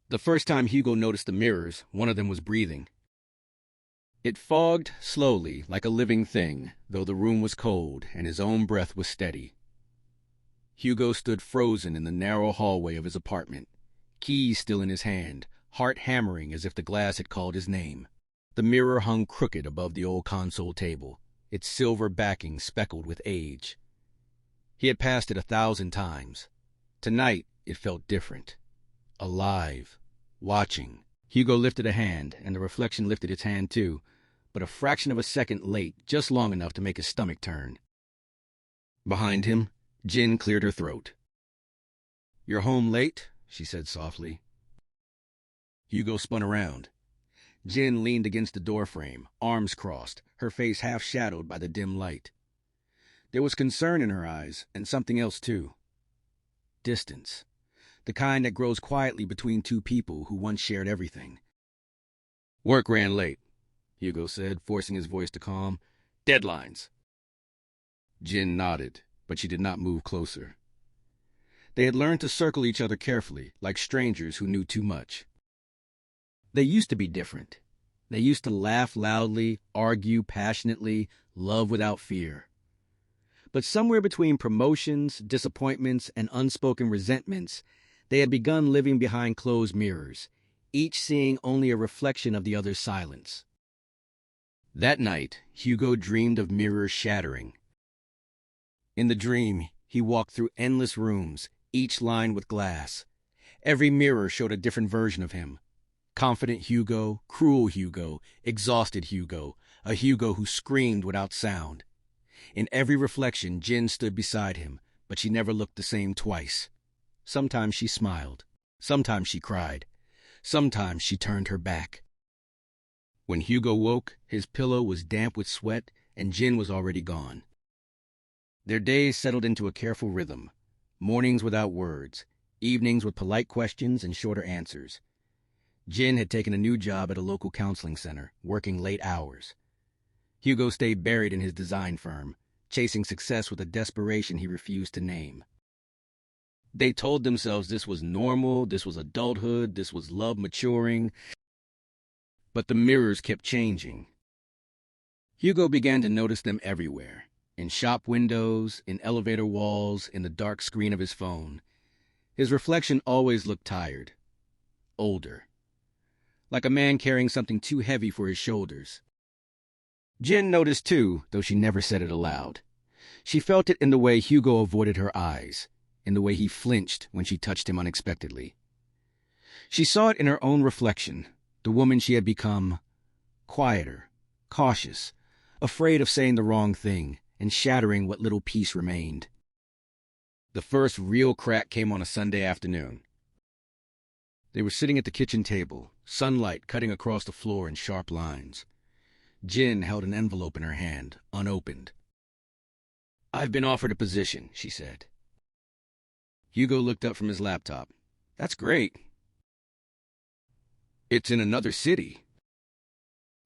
The first time Hugo noticed the mirrors, one of them was breathing. It fogged slowly, like a living thing, though the room was cold and his own breath was steady. Hugo stood frozen in the narrow hallway of his apartment, keys still in his hand, heart hammering as if the glass had called his name. The mirror hung crooked above the old console table, its silver backing speckled with age. He had passed it 1,000 times. Tonight, it felt different. Alive. Watching. Hugo lifted a hand, and the reflection lifted its hand too, but a fraction of a second late, just long enough to make his stomach turn. Behind him, Gin cleared her throat. "You're home late?" she said softly. Hugo spun around. Gin leaned against the doorframe, arms crossed, her face half shadowed by the dim light. There was concern in her eyes, and something else too. Distance. The kind that grows quietly between two people who once shared everything. "Work ran late," Hugo said, forcing his voice to calm. "Deadlines." Gin nodded, but she did not move closer. They had learned to circle each other carefully, like strangers who knew too much. They used to be different. They used to laugh loudly, argue passionately, love without fear. But somewhere between promotions, disappointments, and unspoken resentments, they had begun living behind closed mirrors, each seeing only a reflection of the other's silence. That night, Hugo dreamed of mirrors shattering. In the dream, he walked through endless rooms, each lined with glass. Every mirror showed a different version of him. Confident Hugo, cruel Hugo, exhausted Hugo, a Hugo who screamed without sound. In every reflection, Gin stood beside him, but she never looked the same twice. Sometimes she smiled. Sometimes she cried. Sometimes she turned her back. When Hugo woke, his pillow was damp with sweat, and Gin was already gone. Their days settled into a careful rhythm. Mornings without words, evenings with polite questions and shorter answers. Gin had taken a new job at a local counseling center, working late hours. Hugo stayed buried in his design firm, chasing success with a desperation he refused to name. They told themselves this was normal, this was adulthood, this was love maturing. But the mirrors kept changing. Hugo began to notice them everywhere. In shop windows, in elevator walls, in the dark screen of his phone. His reflection always looked tired. Older. Like a man carrying something too heavy for his shoulders. Gin noticed too, though she never said it aloud. She felt it in the way Hugo avoided her eyes, in the way he flinched when she touched him unexpectedly. She saw it in her own reflection, the woman she had become, quieter, cautious, afraid of saying the wrong thing and shattering what little peace remained. The first real crack came on a Sunday afternoon. They were sitting at the kitchen table, sunlight cutting across the floor in sharp lines. Gin held an envelope in her hand, unopened. "I've been offered a position," she said. Hugo looked up from his laptop. "That's great." "It's in another city."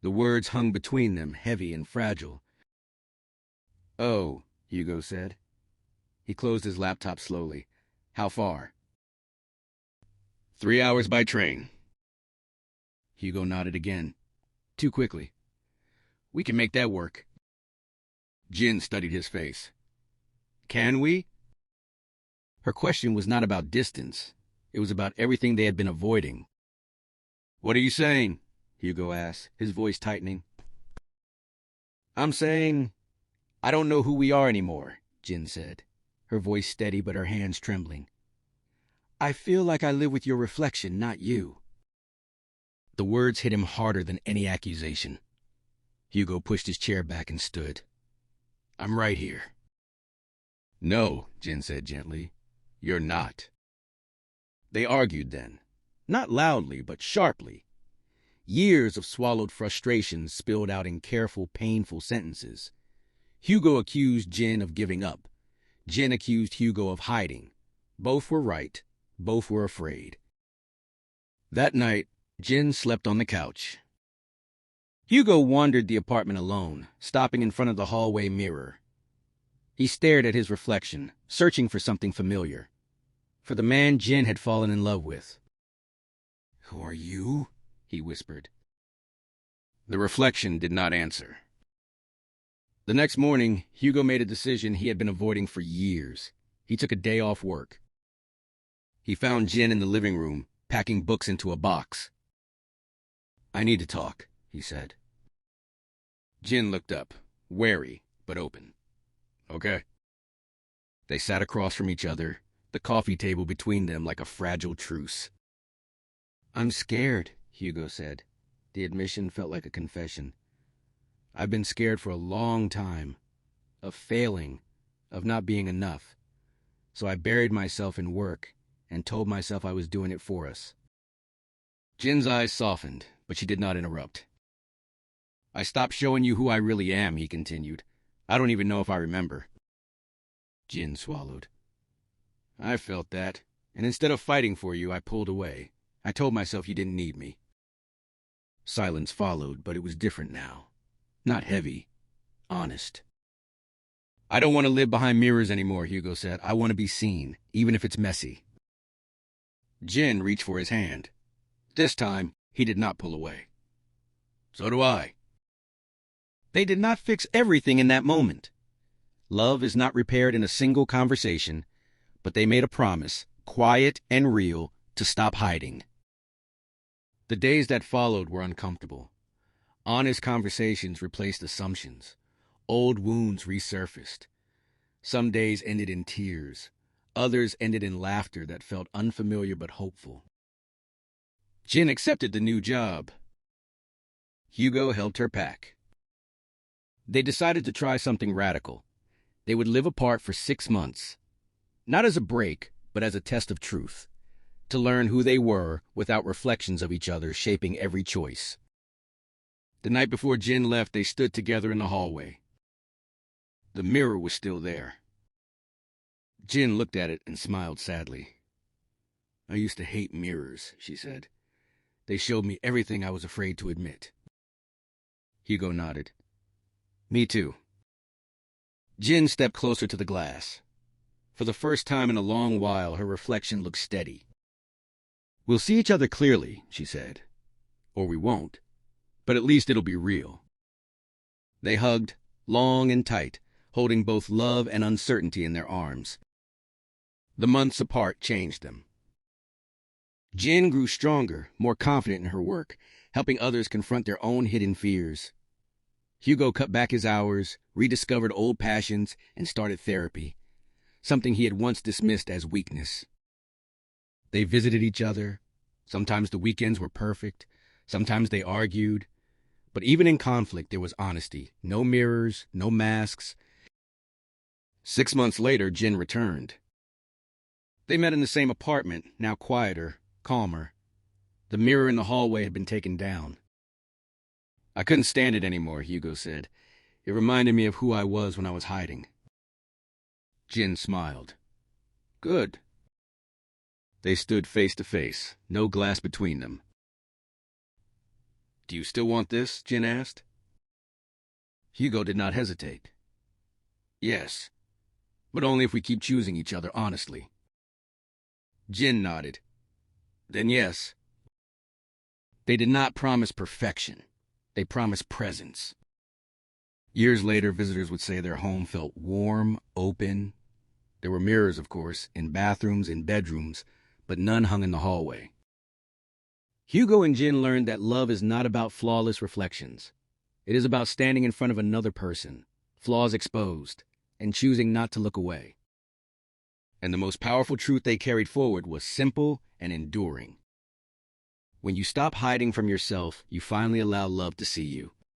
The words hung between them, heavy and fragile. "Oh," Hugo said. He closed his laptop slowly. "How far?" 3 hours by train." Hugo nodded again. Too quickly. "We can make that work." Gin studied his face. "Can we?" Her question was not about distance. It was about everything they had been avoiding. "What are you saying?" Hugo asked, his voice tightening. "I'm saying I don't know who we are anymore," Gin said, her voice steady but her hands trembling. "I feel like I live with your reflection, not you." The words hit him harder than any accusation. Hugo pushed his chair back and stood. "I'm right here." "No," Gin said gently. "You're not." They argued then. Not loudly, but sharply. Years of swallowed frustrations spilled out in careful, painful sentences. Hugo accused Gin of giving up. Gin accused Hugo of hiding. Both were right. Both were afraid. That night, Gin slept on the couch. Hugo wandered the apartment alone, stopping in front of the hallway mirror. He stared at his reflection, searching for something familiar. For the man Gin had fallen in love with. "Who are you?" he whispered. The reflection did not answer. The next morning, Hugo made a decision he had been avoiding for years. He took a day off work. He found Gin in the living room, packing books into a box. "I need to talk," he said. Gin looked up, wary but open. "Okay." They sat across from each other, the coffee table between them like a fragile truce. "I'm scared," Hugo said. The admission felt like a confession. "I've been scared for a long time. Of failing, of not being enough. So I buried myself in work and told myself I was doing it for us." Jin's eyes softened, but she did not interrupt. "I stopped showing you who I really am," he continued. "I don't even know if I remember." Gin swallowed. "I felt that, and instead of fighting for you, I pulled away. I told myself you didn't need me." Silence followed, but it was different now. Not heavy, honest. "I don't want to live behind mirrors anymore," Hugo said. "I want to be seen, even if it's messy." Gin reached for his hand. This time, he did not pull away. "So do I." They did not fix everything in that moment. Love is not repaired in a single conversation, but they made a promise, quiet and real, to stop hiding. The days that followed were uncomfortable. Honest conversations replaced assumptions. Old wounds resurfaced. Some days ended in tears. Others ended in laughter that felt unfamiliar but hopeful. Gin accepted the new job. Hugo helped her pack. They decided to try something radical. They would live apart for 6 months. Not as a break, but as a test of truth. To learn who they were without reflections of each other shaping every choice. The night before Gin left, they stood together in the hallway. The mirror was still there. Gin looked at it and smiled sadly. "I used to hate mirrors," she said. "They showed me everything I was afraid to admit." Hugo nodded. "Me too." Gin stepped closer to the glass. For the first time in a long while, her reflection looked steady. "We'll see each other clearly," she said. "Or we won't. But at least it'll be real." They hugged, long and tight, holding both love and uncertainty in their arms. The months apart changed them. Gin grew stronger, more confident in her work, helping others confront their own hidden fears. Hugo cut back his hours, rediscovered old passions, and started therapy, something he had once dismissed as weakness. They visited each other. Sometimes the weekends were perfect. Sometimes they argued. But even in conflict, there was honesty. No mirrors, no masks. 6 months later, Gin returned. They met in the same apartment, now quieter, calmer. The mirror in the hallway had been taken down. "I couldn't stand it anymore," Hugo said. "It reminded me of who I was when I was hiding." Gin smiled. "Good." They stood face to face, no glass between them. "Do you still want this?" Gin asked. Hugo did not hesitate. "Yes, but only if we keep choosing each other honestly." Gin nodded. "Then yes." They did not promise perfection. They promised presence. Years later, visitors would say their home felt warm, open. There were mirrors, of course, in bathrooms, in bedrooms, but none hung in the hallway. Hugo and Gin learned that love is not about flawless reflections. It is about standing in front of another person, flaws exposed, and choosing not to look away. And the most powerful truth they carried forward was simple and enduring. When you stop hiding from yourself, you finally allow love to see you.